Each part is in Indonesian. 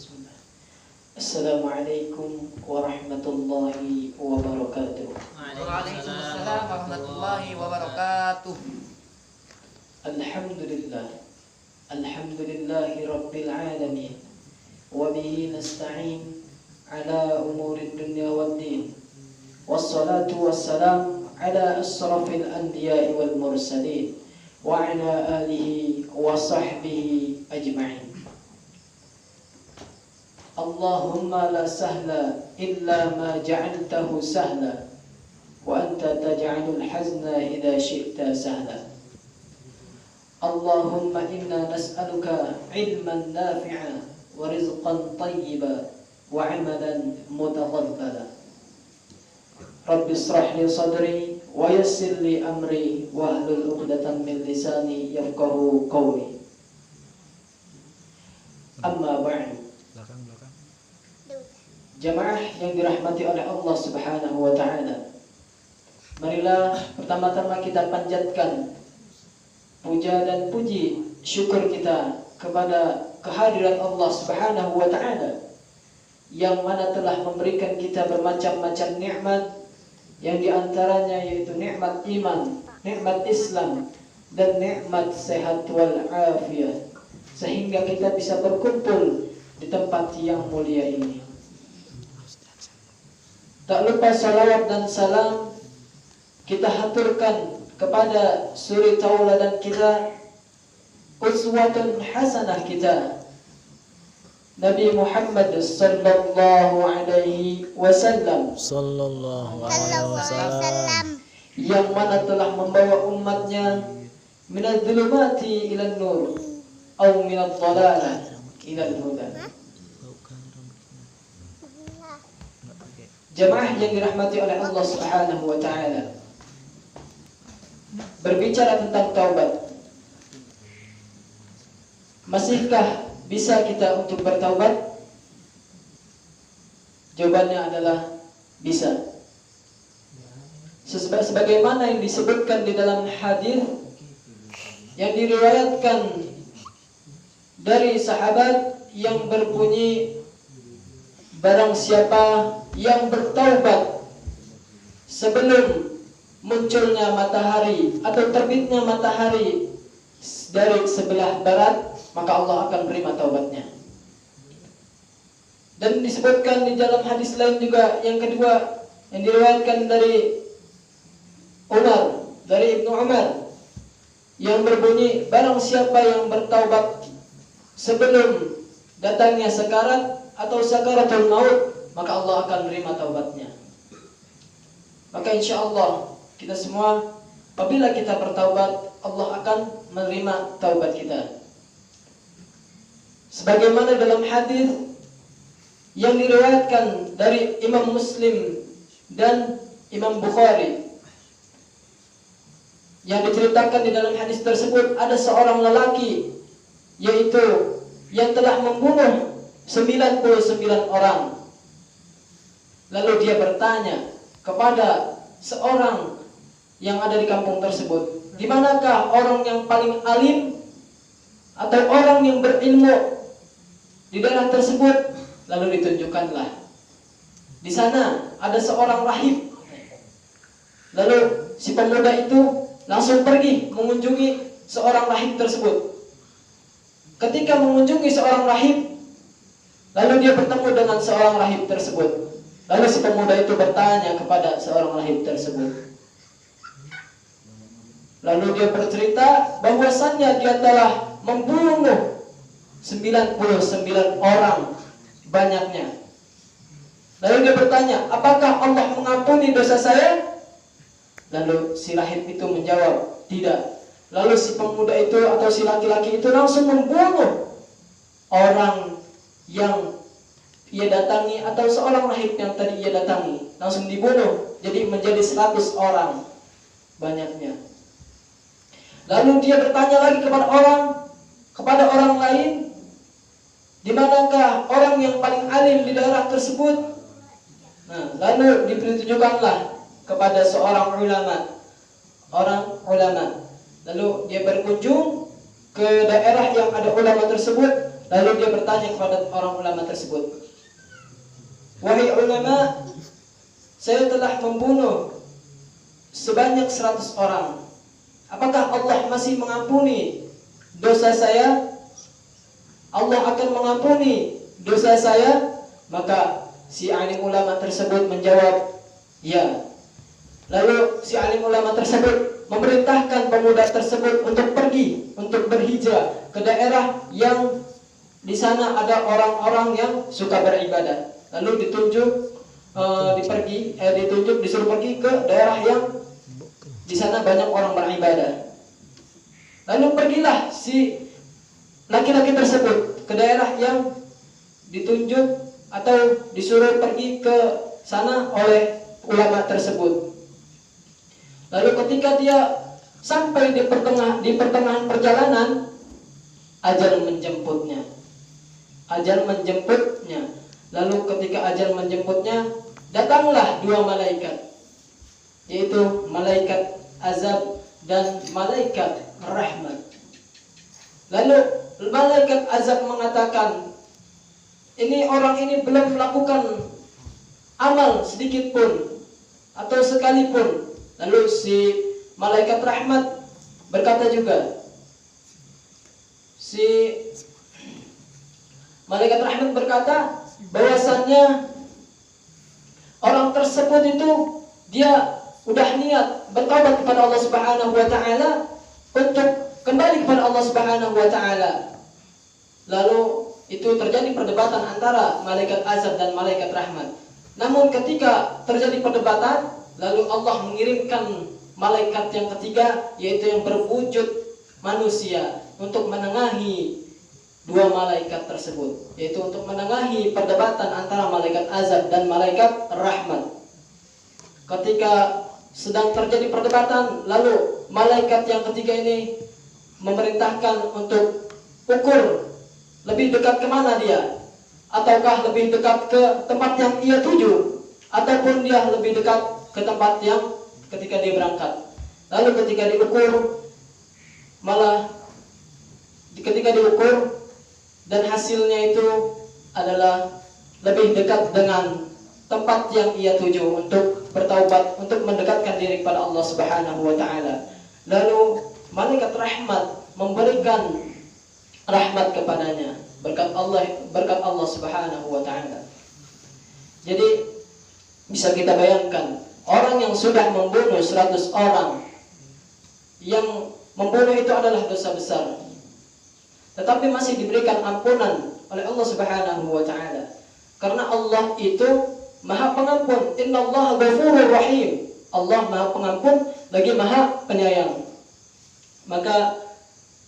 Bismillah. Assalamualaikum warahmatullahi wabarakatuh. Waalaikumsalam warahmatullahi wabarakatuh. Alhamdulillah. Alhamdulillahi rabbil alamin. Wa bihi nasta'in ala umuri dunya waddin. Wassalatu wassalam ala asrafil anbiya'i wal mursalin wa ala alihi wa sahbihi ajma'in. Allahumma la sahla illa ma ja'altahu sahla wa anta taj'alul hazna idza syi'ta sahla. Allahumma inna nas'aluka ilman nafi'a wa rizqan tayyiba wa 'amalan mutaqabbala. Rabbi israh li sadri wa yassir li amri wa hlul 'uqdatam min lisani yafqahu qawli. Amma ba'du. Jamaah yang dirahmati oleh Allah Subhanahu wa taala. Marilah pertama-tama kita panjatkan puja dan puji syukur kita kepada kehadiran Allah Subhanahu wa taala yang mana telah memberikan kita bermacam-macam nikmat, yang diantaranya yaitu nikmat iman, nikmat Islam, dan nikmat sehat wal afiyah, sehingga kita bisa berkumpul di tempat yang mulia ini. Tak lupa salawat dan salam kita haturkan kepada suri tauladan kita, uswatun hasanah kita, Nabi Muhammad sallallahu alaihi wasallam, yang mana telah membawa umatnya minadh dhulumati ilan nur atau minadh dhalalah ilal huda. Jamaah yang dirahmati oleh Allah Subhanahu wa taala, berbicara tentang taubat, masihkah bisa kita untuk bertaubat? Jawabannya adalah bisa. Sebagaimana yang disebutkan di dalam hadis yang diriwayatkan dari sahabat yang berbunyi, barang siapa yang bertaubat sebelum munculnya matahari atau terbitnya matahari dari sebelah barat, maka Allah akan menerima taubatnya. Dan disebutkan di dalam hadis lain juga yang kedua yang diriwayatkan dari Umar, dari Ibnu Umar, yang berbunyi, barang siapa yang bertaubat sebelum datangnya sekarat atau sakaratul maut, maka Allah akan menerima taubatnya. Maka insya Allah kita semua, apabila kita bertaubat, Allah akan menerima taubat kita. Sebagaimana dalam hadis yang diriwayatkan dari Imam Muslim dan Imam Bukhari, yang diceritakan di dalam hadis tersebut, ada seorang lelaki yaitu yang telah membunuh 99 orang. Lalu dia bertanya kepada seorang yang ada di kampung tersebut, di manakah orang yang paling alim atau orang yang berilmu di daerah tersebut? Lalu ditunjukkanlah di sana ada seorang rahib. Lalu si pemuda itu langsung pergi mengunjungi seorang rahib tersebut. Ketika mengunjungi seorang rahib, lalu dia bertemu dengan seorang rahib tersebut. Lalu si pemuda itu bertanya kepada seorang rahib tersebut. Lalu dia bercerita bahwasannya dia telah membunuh 99 orang banyaknya. Lalu dia bertanya, apakah Allah mengampuni dosa saya? Lalu si rahib itu menjawab, tidak. Lalu si pemuda itu atau si laki-laki itu langsung membunuh orang yang ia datangi, atau seorang rahib yang tadi ia datangi, langsung dibunuh. Jadi menjadi 100 orang banyaknya. Lalu dia bertanya lagi kepada orang lain, di manakah orang yang paling alim di daerah tersebut? Nah, lalu ditunjukkanlah kepada seorang ulama. Lalu dia berkunjung ke daerah yang ada ulama tersebut. Lalu dia bertanya kepada orang ulama tersebut, "Wahai ulama, saya telah membunuh sebanyak 100 orang. Apakah Allah masih mengampuni dosa saya? Allah akan mengampuni dosa saya?" Maka si alim ulama tersebut menjawab, "Ya." Lalu si alim ulama tersebut memerintahkan pemuda tersebut untuk pergi, untuk berhijrah ke daerah yang di sana ada orang-orang yang suka beribadah. Lalu disuruh pergi ke daerah yang di sana banyak orang beribadah. Lalu pergilah si laki-laki tersebut ke daerah yang ditunjuk atau disuruh pergi ke sana oleh ulama tersebut. Lalu ketika dia sampai di pertengahan perjalanan, ajal menjemputnya. Lalu ketika ajal menjemputnya, datanglah dua malaikat, yaitu malaikat azab dan malaikat rahmat. Lalu malaikat azab mengatakan, orang ini belum melakukan amal sedikit pun atau sekalipun. Lalu si malaikat rahmat berkata juga, malaikat rahmat berkata bahwasannya orang tersebut itu dia udah niat bertobat kepada Allah Subhanahu wa taala untuk kembali kepada Allah Subhanahu wa taala. Lalu itu terjadi perdebatan antara malaikat azab dan malaikat rahmat. Namun ketika terjadi perdebatan, lalu Allah mengirimkan malaikat yang ketiga, yaitu yang berwujud manusia, untuk menengahi dua malaikat tersebut, yaitu untuk menengahi perdebatan antara malaikat azab dan malaikat rahmat. Ketika sedang terjadi perdebatan, lalu malaikat yang ketiga ini memerintahkan untuk ukur lebih dekat kemana dia, ataukah lebih dekat ke tempat yang ia tuju, ataupun dia lebih dekat ke tempat yang ketika dia berangkat. Lalu ketika diukur dan hasilnya itu adalah lebih dekat dengan tempat yang ia tuju untuk bertaubat, untuk mendekatkan diri kepada Allah Subhanahu wa taala. Lalu malaikat rahmat memberikan rahmat kepadanya berkat Allah Subhanahu wa taala. Jadi bisa kita bayangkan, orang yang sudah membunuh 100 orang, yang membunuh itu adalah dosa besar, tetapi masih diberikan ampunan oleh Allah Subhanahu wa taala. Karena Allah itu Maha Pengampun. Innallaha ghafurur rahim. Allah Maha Pengampun lagi Maha Penyayang. Maka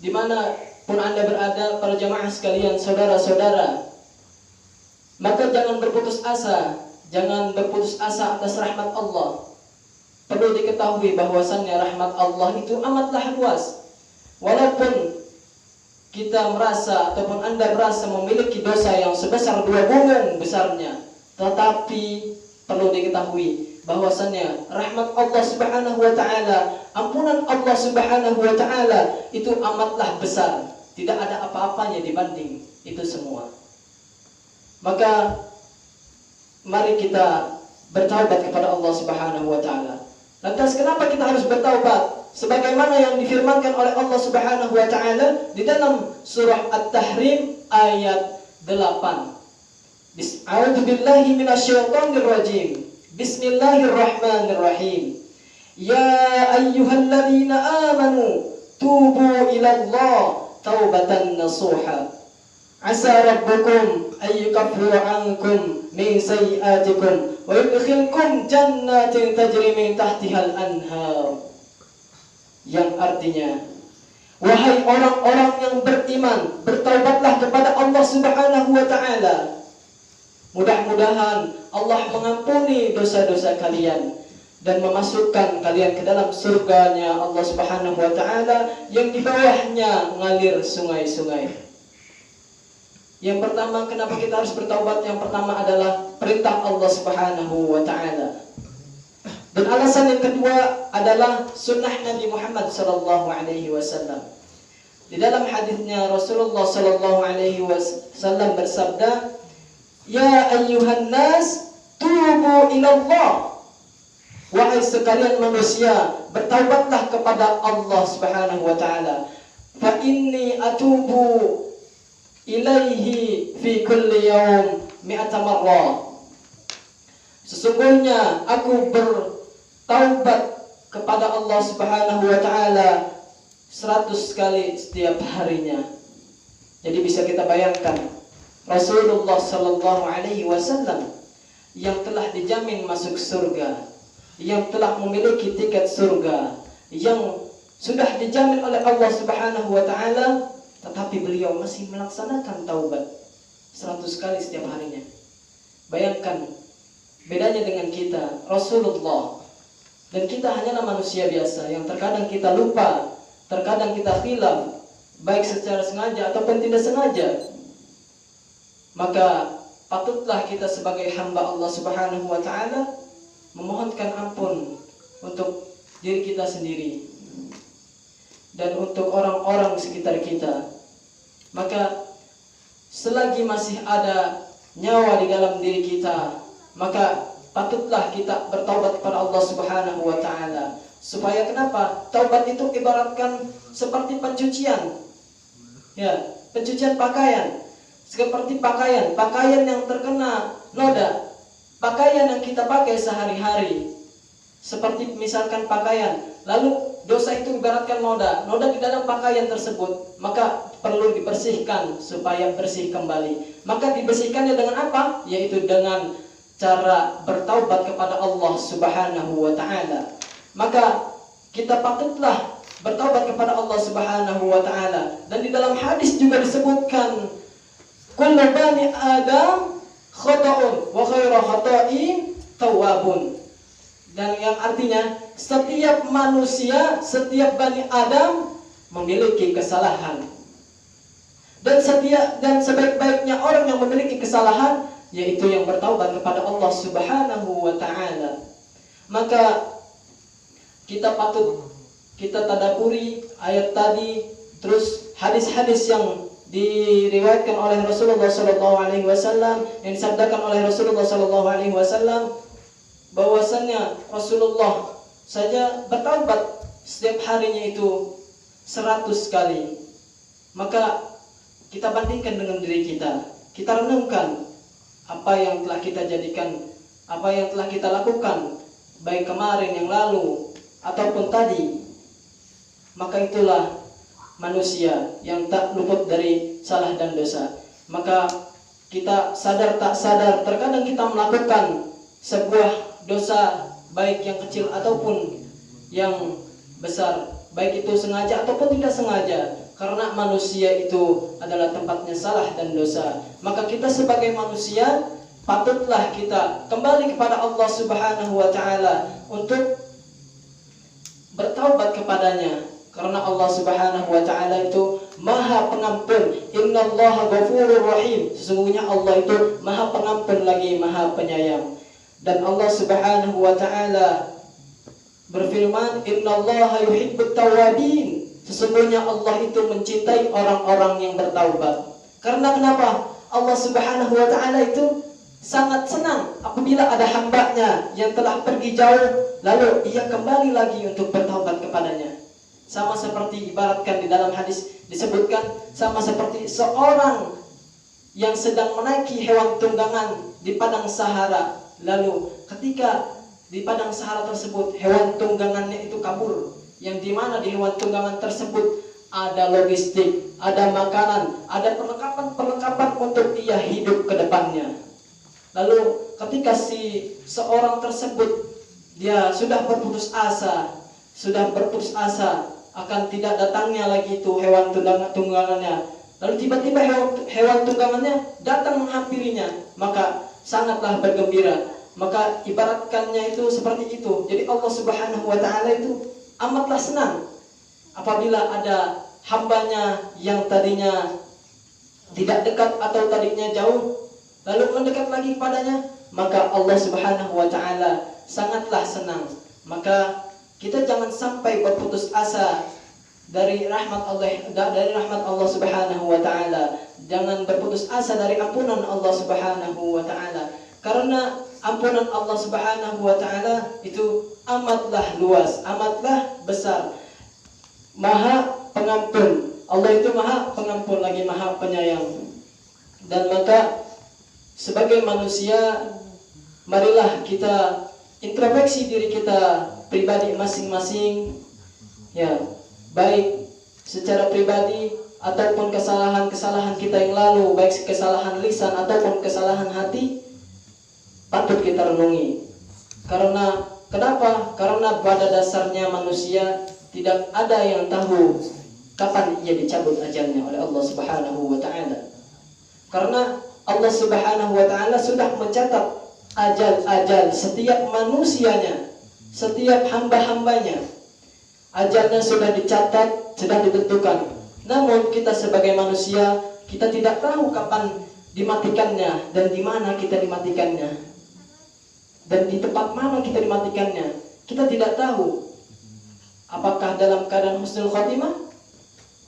dimana pun Anda berada, para jamaah sekalian, saudara-saudara, maka jangan berputus asa atas rahmat Allah. Perlu diketahui bahwasannya rahmat Allah itu amatlah luas. Walaupun kita merasa ataupun Anda merasa memiliki dosa yang sebesar 2 gunung besarnya, tetapi perlu diketahui bahwasannya rahmat Allah Subhanahu wa taala, ampunan Allah Subhanahu wa taala itu amatlah besar. Tidak ada apa-apanya dibanding itu semua. Maka mari kita bertaubat kepada Allah Subhanahu wa taala. Lantas kenapa kita harus bertaubat? Sebagaimana yang difirmankan oleh Allah Subhanahu wa taala di dalam surah At-Tahrim ayat 8. A'udzu billahi minasyaitonir rajim. Bismillahirrahmanirrahim. Ya ayyuhalladzina amanu tubu ilallah taubatan nasuha. Asa rabbukum ayyukaffira ankum min sayyi'atikum wa yudkhilkum jannatin tajri min tahtihal anhar. Yang artinya, wahai orang-orang yang beriman, bertaubatlah kepada Allah Subhanahu wa taala. Mudah-mudahan Allah mengampuni dosa-dosa kalian dan memasukkan kalian ke dalam surganya Allah Subhanahu wa taala yang di bawahnya ngalir sungai-sungai. Yang pertama, kenapa kita harus bertaubat? Yang pertama adalah perintah Allah Subhanahu wa taala. Dan alasan yang kedua adalah sunnah Nabi Muhammad sallallahu alaihi wasallam. Di dalam hadisnya Rasulullah sallallahu alaihi wasallam bersabda, "Ya ayyuhan nas, tubu ilallah." Wahai sekalian manusia, bertaubatlah kepada Allah Subhanahu wa taala. Fa inni atubu ilaihi fi kulli yaum mi'ata marrah. Sesungguhnya aku bertaubat kepada Allah Subhanahu wa taala 100 kali setiap harinya. Jadi bisa kita bayangkan Rasulullah sallallahu alaihi wasallam yang telah dijamin masuk surga, yang telah memiliki tiket surga, yang sudah dijamin oleh Allah Subhanahu wa taala, tetapi beliau masih melaksanakan taubat 100 kali setiap harinya. Bayangkan bedanya dengan kita, Rasulullah, dan kita hanyalah manusia biasa yang terkadang kita lupa, terkadang kita khilaf, baik secara sengaja ataupun tidak sengaja. Maka patutlah kita sebagai hamba Allah Subhanahu wa taala memohonkan ampun untuk diri kita sendiri dan untuk orang-orang sekitar kita. Maka selagi masih ada nyawa di dalam diri kita, maka patutlah kita bertaubat kepada Allah Subhanahu wa taala. Supaya kenapa? Taubat itu ibaratkan seperti pencucian. Ya, pencucian pakaian. Seperti pakaian yang terkena noda, pakaian yang kita pakai sehari-hari. Seperti misalkan pakaian, lalu dosa itu ibaratkan noda di dalam pakaian tersebut, maka perlu dibersihkan supaya bersih kembali. Maka dibersihkannya dengan apa? Yaitu dengan cara bertaubat kepada Allah Subhanahu wa taala. Maka kita patutlah bertaubat kepada Allah Subhanahu wa taala. Dan di dalam hadis juga disebutkan, kullu bani Adam khata'un wa khairu khata'in tawwabun. Dan yang artinya setiap manusia, setiap bani Adam memiliki kesalahan. Dan sebaik-baiknya orang yang memiliki kesalahan yaitu yang bertaubat kepada Allah Subhanahu wa taala. Maka kita tadaburi ayat tadi, terus hadis-hadis yang diriwayatkan oleh Rasulullah sallallahu alaihi wasallam, yang disabdakan oleh Rasulullah sallallahu alaihi wasallam, bahwasannya Rasulullah saja bertaubat setiap harinya itu 100 kali. Maka kita bandingkan dengan diri kita. Kita renungkan apa yang telah kita jadikan, apa yang telah kita lakukan baik kemarin yang lalu ataupun tadi. Maka itulah manusia yang tak luput dari salah dan dosa. Maka kita sadar tak sadar terkadang kita melakukan sebuah dosa, baik yang kecil ataupun yang besar, baik itu sengaja ataupun tidak sengaja. Karena manusia itu adalah tempatnya salah dan dosa. Maka kita sebagai manusia patutlah kita kembali kepada Allah Subhanahu wa taala untuk bertaubat kepadanya. Karena Allah Subhanahu wa taala itu Maha Pengampun. Innallaha ghafurur rahim. Sesungguhnya Allah itu Maha Pengampun lagi Maha Penyayang. Dan Allah Subhanahu wa taala berfirman, "Innallaha yuhibbut tawwabin." Sesungguhnya Allah itu mencintai orang-orang yang bertaubat. Karena kenapa? Allah Subhanahu wa taala itu sangat senang apabila ada hambanya yang telah pergi jauh lalu ia kembali lagi untuk bertaubat kepadanya. Sama seperti ibaratkan di dalam hadis disebutkan, sama seperti seorang yang sedang menaiki hewan tunggangan di padang Sahara. Lalu ketika di padang Sahara tersebut hewan tunggangannya itu kabur, yang dimana di hewan tunggangan tersebut ada logistik, ada makanan, ada perlengkapan untuk ia hidup ke depannya. Lalu ketika seorang tersebut dia sudah berputus asa akan tidak datangnya lagi itu hewan tunggangannya. Lalu tiba-tiba hewan tunggangannya datang menghampirinya, maka sangatlah bergembira. Maka ibaratkannya itu seperti itu. Jadi Allah Subhanahu wa taala itu amatlah senang apabila ada hambanya yang tadinya tidak dekat atau tadinya jauh lalu mendekat lagi kepadanya, maka Allah Subhanahu wa taala sangatlah senang. Maka kita jangan sampai berputus asa dari rahmat Allah Subhanahu wa taala. Jangan berputus asa dari ampunan Allah Subhanahu wa taala. Karena ampunan Allah Subhanahu wa taala itu amatlah luas, amatlah besar. Maha pengampun. Allah itu Maha pengampun lagi Maha penyayang. Dan maka sebagai manusia, marilah kita introspeksi diri kita pribadi masing-masing, ya, baik secara pribadi ataupun kesalahan-kesalahan kita yang lalu, baik kesalahan lisan ataupun kesalahan hati, patut kita renungi. Karena kenapa? Karena pada dasarnya manusia tidak ada yang tahu kapan ia dicabut ajalnya oleh Allah Subhanahu wa taala. Karena Allah Subhanahu wa taala sudah mencatat ajal-ajal setiap manusianya, setiap hamba-hambanya. Ajalnya sudah dicatat, sudah ditentukan. Namun kita sebagai manusia, kita tidak tahu kapan dimatikannya dan di mana kita dimatikannya. Dan di tempat mana kita dimatikannya. Kita tidak tahu. Apakah dalam keadaan husnul khotimah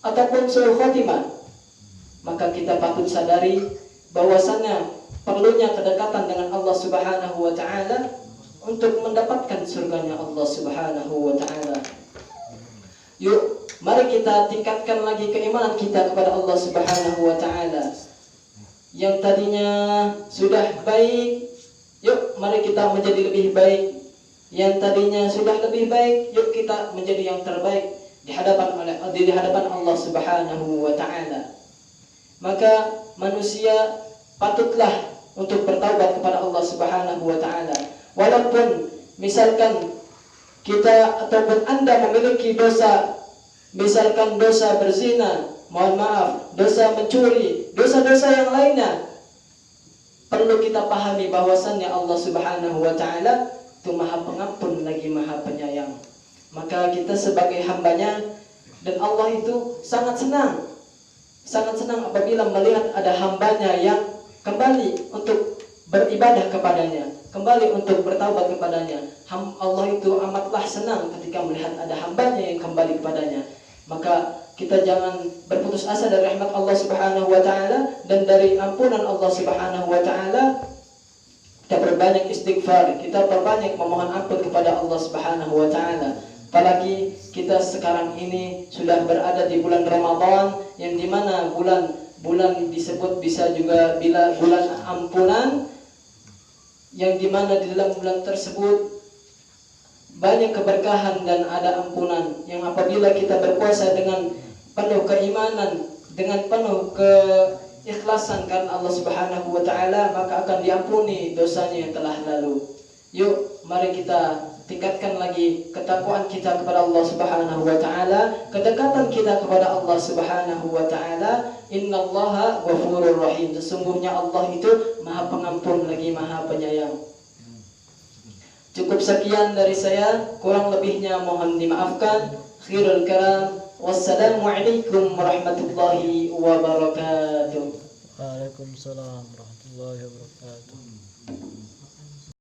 ataupun su'ul khotimah. Maka kita patut sadari bahwasannya perlunya kedekatan dengan Allah Subhanahu wa taala untuk mendapatkan surganya Allah Subhanahu wa taala. Yuk, mari kita tingkatkan lagi keimanan kita kepada Allah Subhanahu wa taala. Yang tadinya sudah baik, yuk mari kita menjadi lebih baik. Yang tadinya sudah lebih baik, yuk kita menjadi yang terbaik di hadapan Allah Subhanahu wa taala. Maka manusia patutlah untuk bertaubat kepada Allah Subhanahu wa taala. Walaupun misalkan kita ataupun Anda memiliki dosa, misalkan dosa berzina, mohon maaf, dosa mencuri, dosa-dosa yang lainnya, perlu kita pahami bahwasannya Allah Subhanahu wa taala itu Maha Pengampun lagi Maha Penyayang. Maka kita sebagai hambanya, dan Allah itu sangat senang apabila melihat ada hambanya yang kembali untuk beribadah kepadanya, kembali untuk bertaubat kepadanya. Allah itu amatlah senang ketika melihat ada hambanya yang kembali kepadanya. Maka kita jangan berputus asa dari rahmat Allah Subhanahu wa taala dan dari ampunan Allah Subhanahu wa taala. Kita perbanyak istighfar, kita perbanyak memohon ampun kepada Allah Subhanahu wa taala. Apalagi kita sekarang ini sudah berada di bulan Ramadan, yang dimana bulan disebut bisa juga bila bulan ampunan, yang dimana di dalam bulan tersebut banyak keberkahan dan ada ampunan. Yang apabila kita berpuasa dengan penuh keimanan, dengan penuh keikhlasan karena Allah Subhanahu wa taala, maka akan diampuni dosanya yang telah lalu. Yuk, mari kita tingkatkan lagi ketakwaan kita kepada Allah Subhanahu wa taala, kedekatan kita kepada Allah Subhanahu wa taala. Innallaha ghafurur rahim. Sesungguhnya Allah itu Maha Pengampun lagi Maha Penyayang. Cukup sekian dari saya, kurang lebihnya mohon dimaafkan. Khairul kalam. Wassalamualaikum warahmatullahi wabarakatuh. Waalaikumsalam warahmatullahi wabarakatuh.